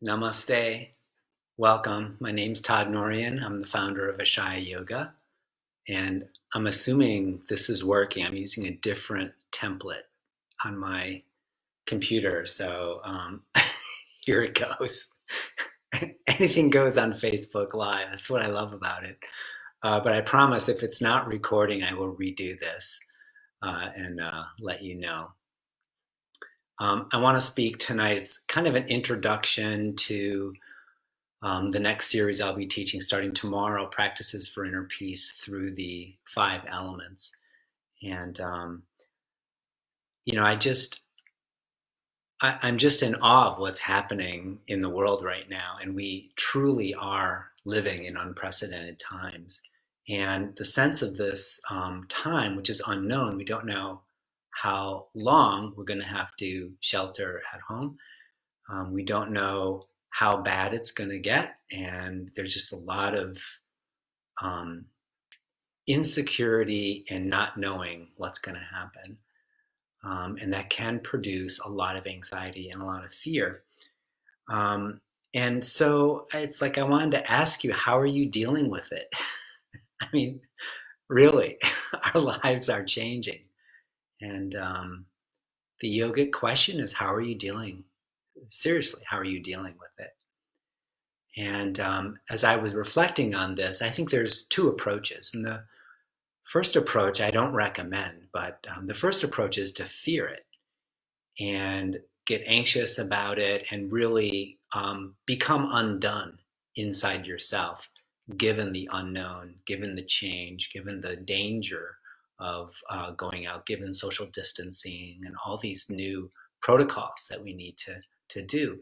Namaste. Welcome. My name's Todd Norian. I'm the founder of Ashaya Yoga, and I'm assuming this is working. I'm using a different template on my computer, so here it goes. Anything goes on Facebook Live. That's what I love about it. But I promise if it's not recording, I will redo this and let you know. I want to speak tonight. It's kind of an introduction to the next series I'll be teaching starting tomorrow, Practices for Inner Peace through the 5 elements. And, I'm just in awe of what's happening in the world right now. And we truly are living in unprecedented times. And the sense of this time, which is unknown, we don't know how long we're going to have to shelter at home. We don't know how bad it's going to get, and there's just a lot of insecurity and not knowing what's going to happen, and that can produce a lot of anxiety and a lot of fear. And so it's like I wanted to ask you, how are you dealing with it? I mean, really, our lives are changing, and the yogic question is, how are you dealing? Seriously, how are you dealing with it? And as I was reflecting on this, I think there's 2 approaches. And the first approach I don't recommend, but the first approach is to fear it and get anxious about it and really become undone inside yourself, given the unknown, given the change, given the danger of going out, given social distancing and all these new protocols that we need to do.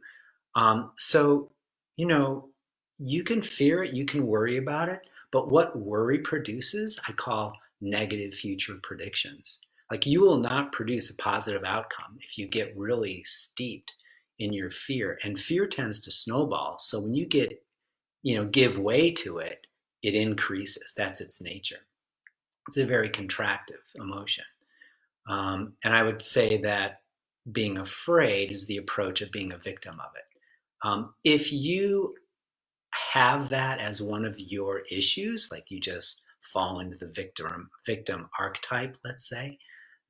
So, you know, you can fear it, you can worry about it, but what worry produces, I call negative future predictions. Like you will not produce a positive outcome if you get really steeped in your fear, and fear tends to snowball. So when you get, give way to it, it increases. That's its nature. It's a very contractive emotion. And I would say that being afraid is the approach of being a victim of it. If you have that as one of your issues, like you just fall into the victim archetype, let's say,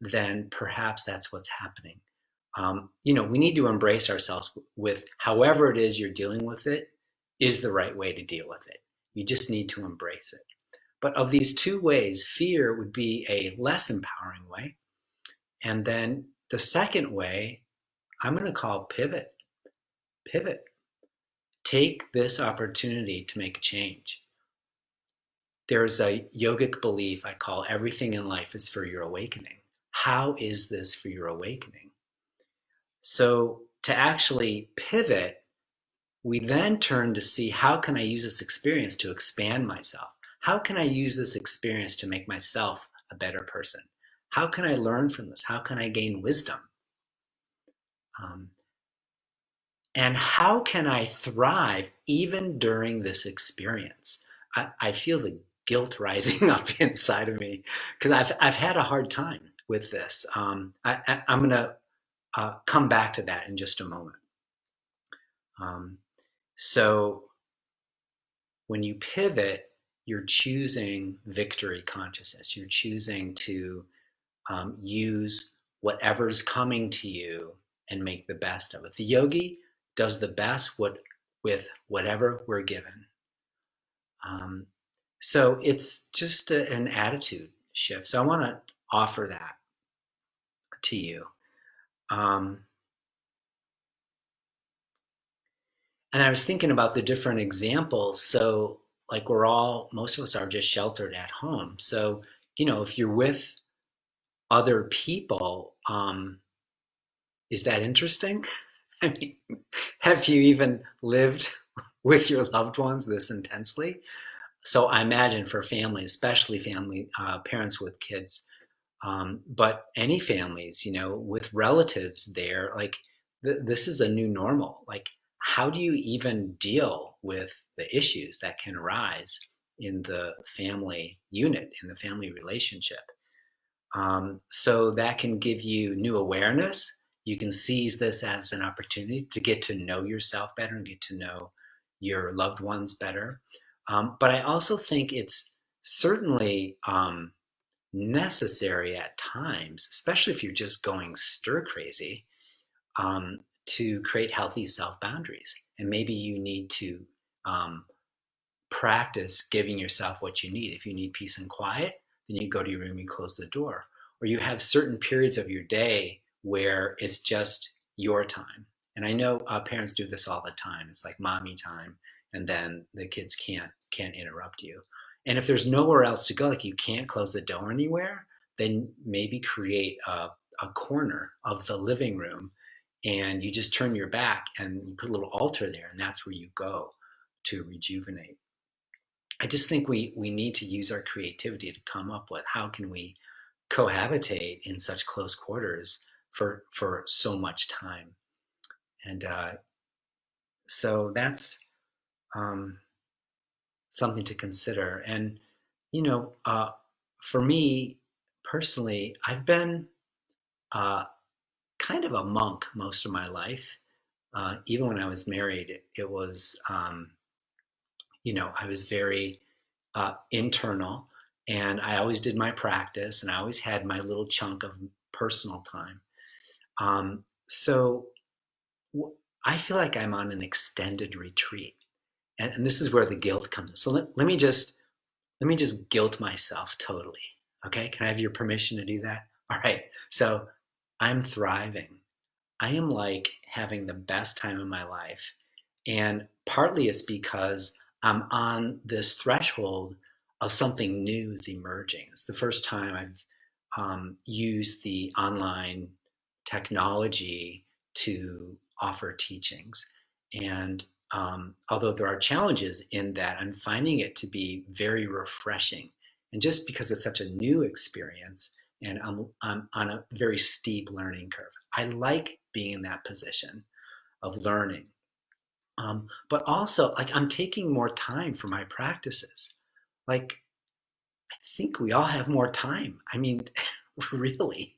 then perhaps that's what's happening. We need to embrace ourselves with however it is you're dealing with it is the right way to deal with it. You just need to embrace it. But of these 2 ways, fear would be a less empowering way. And then the second way, I'm going to call pivot. Pivot. Take this opportunity to make a change. There's a yogic belief I call everything in life is for your awakening. How is this for your awakening? So to actually pivot, we then turn to see, how can I use this experience to expand myself? How can I use this experience to make myself a better person? How can I learn from this? How can I gain wisdom? And how can I thrive even during this experience? I feel the guilt rising up inside of me because I've had a hard time with this. I'm going to come back to that in just a moment. So when you pivot, you're choosing victory consciousness. You're choosing to use whatever's coming to you and make the best of it. The yogi does the best with whatever we're given. So it's just an attitude shift. So I want to offer that to you. And I was thinking about the different examples. So like most of us are just sheltered at home. So, if you're with other people, is that interesting? I mean, have you even lived with your loved ones this intensely? So I imagine for families, especially parents with kids, but any families, with relatives there, like this is a new normal. Like, how do you even deal with the issues that can arise in the family unit, in the family relationship? So that can give you new awareness. you can seize this as an opportunity to get to know yourself better and get to know your loved ones better. But I also think it's certainly necessary at times, especially if you're just going stir crazy, to create healthy self boundaries. And maybe you need to um, practice giving yourself what you need. If you need peace and quiet, then you go to your room, you close the door. Or you have certain periods of your day where it's just your time. And I know parents do this all the time. It's like mommy time, and then the kids can't interrupt you. And if there's nowhere else to go, like you can't close the door anywhere, then maybe create a corner of the living room, and you just turn your back and you put a little altar there, and that's where you go to rejuvenate. I just think we need to use our creativity to come up with how can we cohabitate in such close quarters for so much time. And so that's um, something to consider. And you know, for me personally, I've been uh, kind of a monk most of my life. Even when I was married, it was I was very internal, and I always did my practice, and I always had my little chunk of personal time. So I feel like I'm on an extended retreat, and this is where the guilt comes in. So let me just guilt myself totally. Okay, can I have your permission to do that? All right. So I'm thriving. I am like having the best time of my life. And partly it's because I'm on this threshold of something new is emerging. It's the first time I've used the online technology to offer teachings. And although there are challenges in that, I'm finding it to be very refreshing. And just because it's such a new experience, and I'm on a very steep learning curve, I like being in that position of learning. But also, like, I'm taking more time for my practices. Like, I think we all have more time. I mean, really.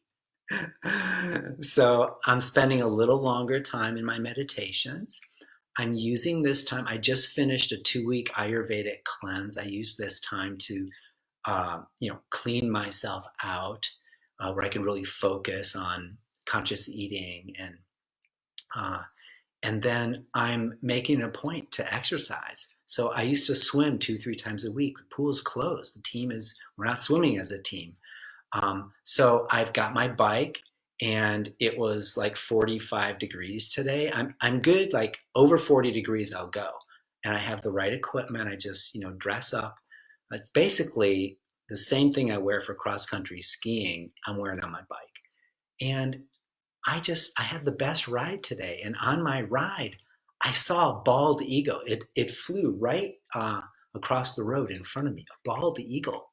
So I'm spending a little longer time in my meditations. I'm using this time. I just finished a 2-week Ayurvedic cleanse. I use this time to, clean myself out, where I can really focus on conscious eating, uh, and then I'm making a point to exercise. So I used to swim 2, 3 times a week. The pool's closed. We're not swimming as a team. So I've got my bike, and it was like 45 degrees today. I'm good, like over 40 degrees, I'll go. And I have the right equipment. I just, dress up. It's basically the same thing I wear for cross country skiing, I'm wearing on my bike. And I had the best ride today. And on my ride, I saw a bald eagle. It flew right across the road in front of me. A bald eagle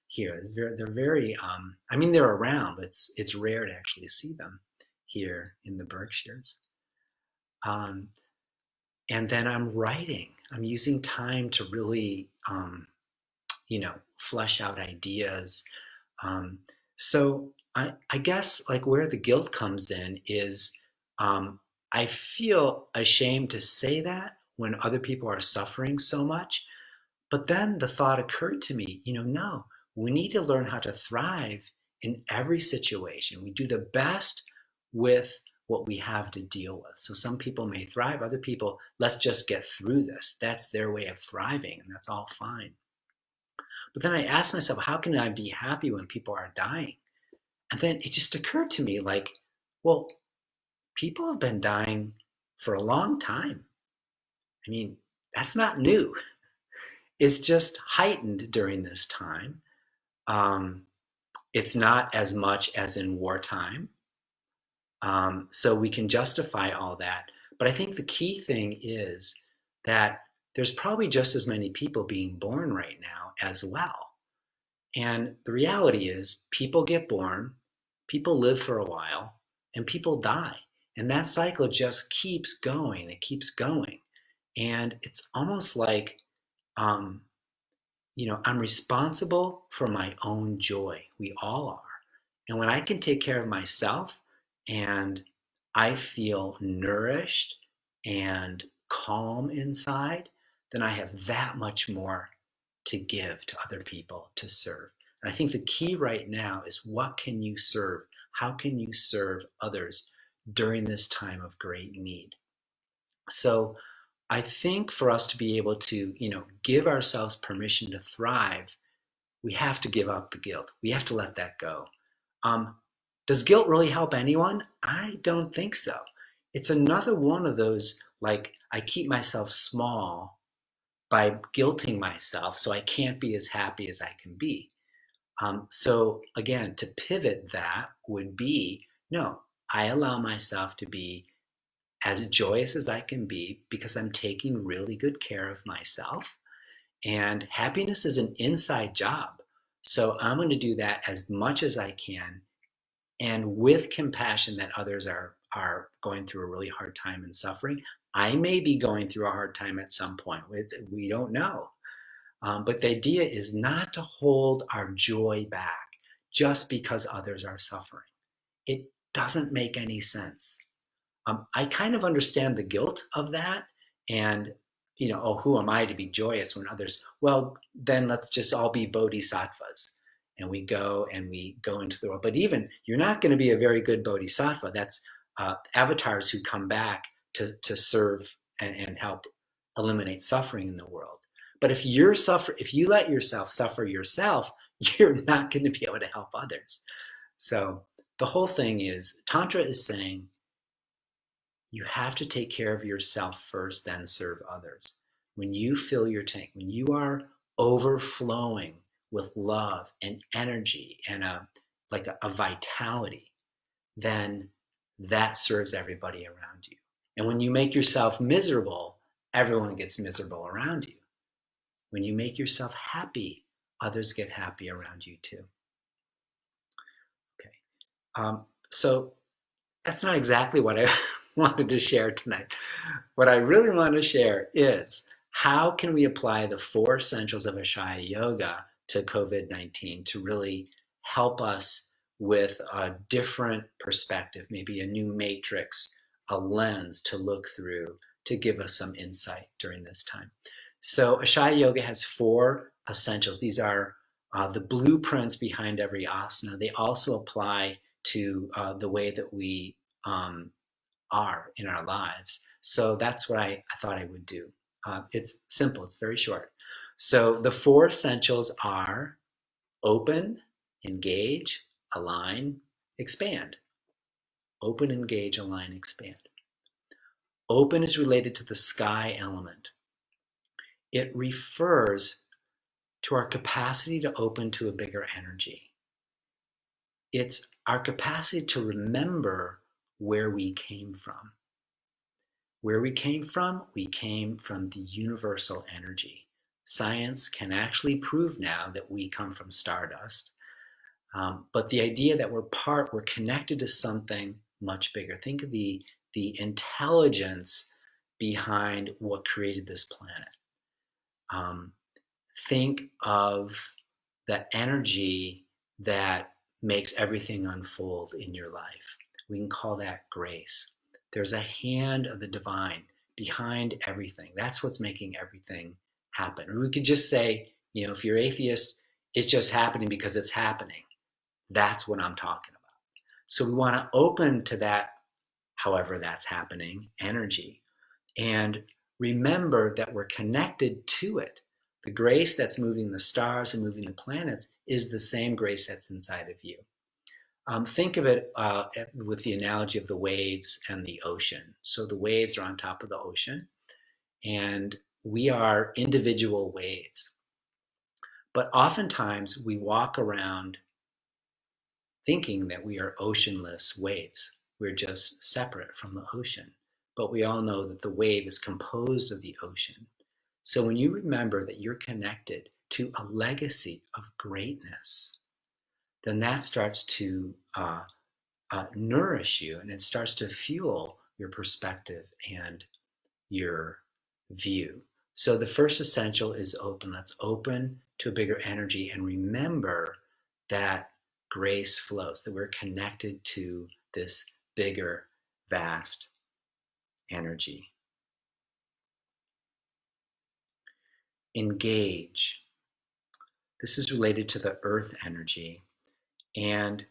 here. They're very. I mean, they're around, but it's rare to actually see them here in the Berkshires. Um, and then I'm writing. I'm using time to really, flesh out ideas. Um, so I guess like where the guilt comes in is, I feel ashamed to say that when other people are suffering so much. But then the thought occurred to me, no, we need to learn how to thrive in every situation. We do the best with what we have to deal with. So some people may thrive, other people, let's just get through this. That's their way of thriving, and that's all fine. But then I asked myself, how can I be happy when people are dying? And then it just occurred to me like, well, people have been dying for a long time. I mean, that's not new. It's just heightened during this time. Um, it's not as much as in wartime. So we can justify all that. But I think the key thing is that there's probably just as many people being born right now as well. And the reality is, people get born, people live for a while, and people die. And that cycle just keeps going. It keeps going. And it's almost like, um, I'm responsible for my own joy. We all are. And when I can take care of myself and I feel nourished and calm inside, then I have that much more to give to other people, to serve. And I think the key right now is, what can you serve? How can you serve others during this time of great need? So I think for us to be able to, give ourselves permission to thrive, we have to give up the guilt. We have to let that go. Um, does guilt really help anyone? I don't think so. It's another one of those, like, I keep myself small by guilting myself so I can't be as happy as I can be. So again, to pivot that would be, no, I allow myself to be as joyous as I can be because I'm taking really good care of myself. And happiness is an inside job. So I'm going to do that as much as I can, and with compassion that others are going through a really hard time and suffering. I may be going through a hard time at some point. We don't know. But the idea is not to hold our joy back just because others are suffering. It doesn't make any sense. I kind of understand the guilt of that. And, oh, who am I to be joyous when others, well, then let's just all be bodhisattvas. And we go into the world. But even, you're not going to be a very good bodhisattva. That's avatars who come back to serve and help eliminate suffering in the world. But if you let yourself suffer yourself, you're not going to be able to help others. So the whole thing is, Tantra is saying, you have to take care of yourself first, then serve others. When you fill your tank, when you are overflowing with love and energy and a vitality, then that serves everybody around you. And when you make yourself miserable, everyone gets miserable around you. When you make yourself happy, others get happy around you too. Okay. So that's not exactly what I wanted to share tonight. What I really want to share is, how can we apply the 4 essentials of Ashaya Yoga to COVID-19 to really help us with a different perspective, maybe a new matrix, a lens to look through to give us some insight during this time. So Ashaya Yoga has 4 essentials. These are the blueprints behind every asana. They also apply to the way that we are in our lives. So that's what I thought I would do. It's simple, it's very short. So the 4 essentials are open, engage, align, expand. Open, engage, align, expand. Open is related to the sky element. It refers to our capacity to open to a bigger energy. It's our capacity to remember where we came from. Where we came from the universal energy. Science can actually prove now that we come from stardust. But the idea that we're connected to something much bigger. Think of the intelligence behind what created this planet. Think of the energy that makes everything unfold in your life. We can call that grace. There's a hand of the divine behind everything. That's what's making everything happen. Or we could just say, if you're atheist, it's just happening because it's happening. That's what I'm talking about. So we want to open to that, however that's happening, energy, and remember that we're connected to it. The grace that's moving the stars and moving the planets is the same grace that's inside of you. Think of it with the analogy of the waves and the ocean. So the waves are on top of the ocean, and we are individual waves. But oftentimes we walk around thinking that we are oceanless waves. We're just separate from the ocean. But we all know that the wave is composed of the ocean. So when you remember that you're connected to a legacy of greatness, then that starts to nourish you, and it starts to fuel your perspective and your view. So the first essential is open. Let's open to a bigger energy and remember that grace flows, that we're connected to this bigger vast energy. Engage. This is related to the earth energy. And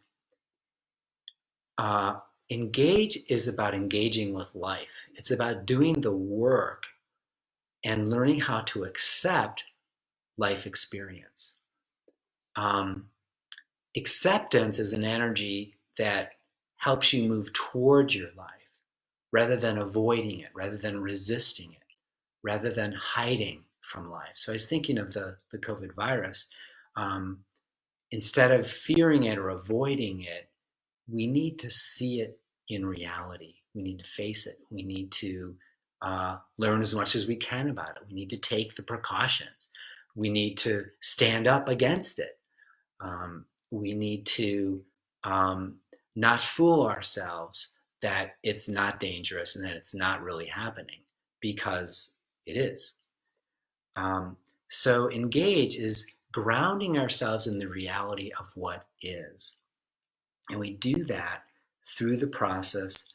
engage is about engaging with life. It's about doing the work and learning how to accept life experience. Acceptance is an energy that helps you move towards your life rather than avoiding it, rather than resisting it, rather than hiding from life. So I was thinking of the COVID virus. Instead of fearing it or avoiding it, we need to see it in reality. We need to face it. We need to learn as much as we can about it. We need to take the precautions. We need to stand up against it. We need to not fool ourselves that it's not dangerous and that it's not really happening, because it is. So engage is grounding ourselves in the reality of what is. And we do that through the process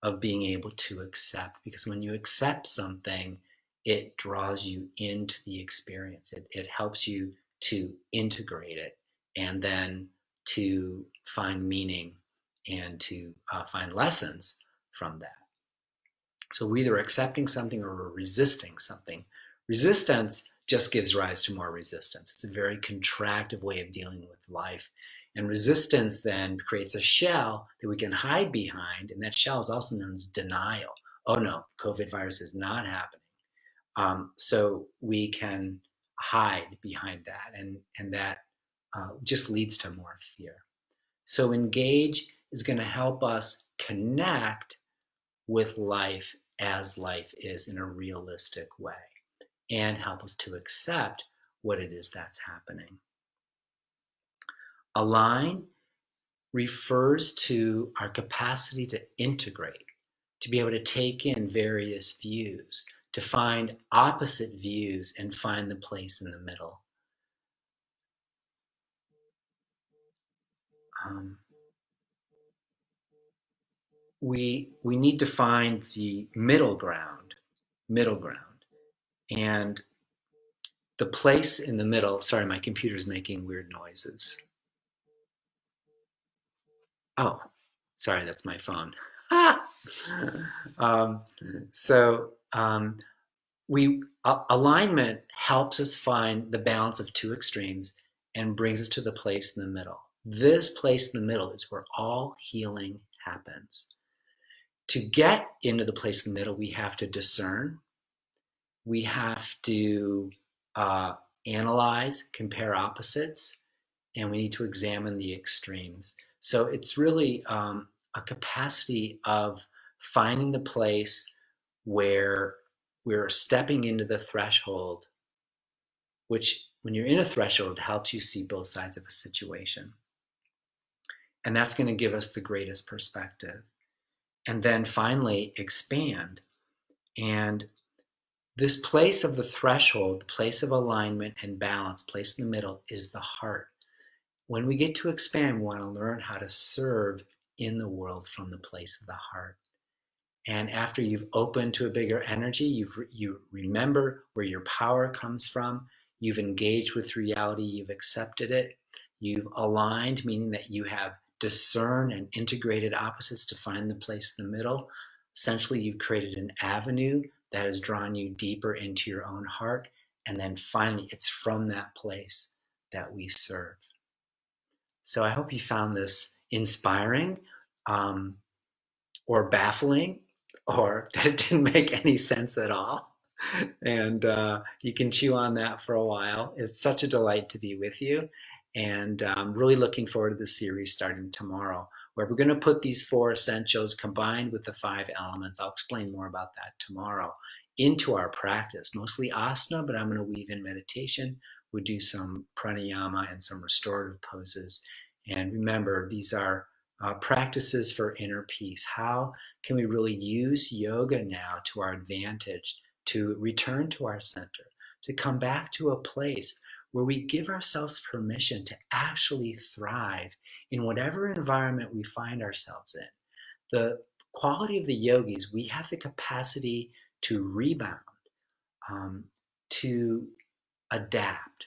of being able to accept, because when you accept something, it draws you into the experience. It helps you to integrate it and then to find meaning and to find lessons from that. So we're either accepting something or we're resisting something. Resistance just gives rise to more resistance. It's a very contractive way of dealing with life. And resistance then creates a shell that we can hide behind, and that shell is also known as denial. Oh no, COVID virus is not happening. So we can hide behind that, and that just leads to more fear. So engage is going to help us connect with life as life is in a realistic way, and help us to accept what it is that's happening. Align refers to our capacity to integrate, to be able to take in various views, to find opposite views and find the place in the middle. We need to find the middle ground, and the place in the middle. Sorry, my computer's making weird noises. Oh, sorry, that's my phone. um, so alignment helps us find the balance of two extremes and brings us to the place in the middle. This place in the middle is where all healing happens. To get into the place in the middle, we have to discern. We have to analyze, compare opposites, and we need to examine the extremes. So it's really a capacity of finding the place where we're stepping into the threshold, which when you're in a threshold helps you see both sides of a situation. And that's going to give us the greatest perspective. And then finally, expand. And this place of the threshold, the place of alignment and balance, place in the middle, is the heart. When we get to expand, we want to learn how to serve in the world from the place of the heart. And after you've opened to a bigger energy, you remember where your power comes from. You've engaged with reality. You've accepted it. You've aligned, meaning that you have discerned and integrated opposites to find the place in the middle. Essentially, you've created an avenue that has drawn you deeper into your own heart. And then finally, it's from that place that we serve. So I hope you found this inspiring, or baffling, or that it didn't make any sense at all. And you can chew on that for a while. It's such a delight to be with you. And I'm really looking forward to the series starting tomorrow, where we're going to put these 4 essentials combined with the 5 elements. I'll explain more about that tomorrow, into our practice, mostly asana, but I'm going to weave in meditation. We'll do some pranayama and some restorative poses. And remember, these are practices for inner peace. How can we really use yoga now to our advantage to return to our center, to come back to a place where we give ourselves permission to actually thrive in whatever environment we find ourselves in? The quality of the yogis, we have the capacity to rebound, um, to adapt,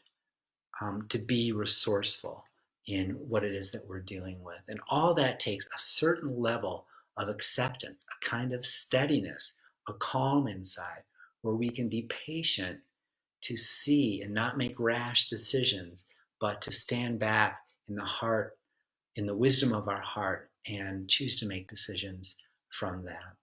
to be resourceful in what it is that we're dealing with. And all that takes a certain level of acceptance, a kind of steadiness, a calm inside, where we can be patient to see and not make rash decisions, but to stand back in the heart, in the wisdom of our heart, and choose to make decisions from that.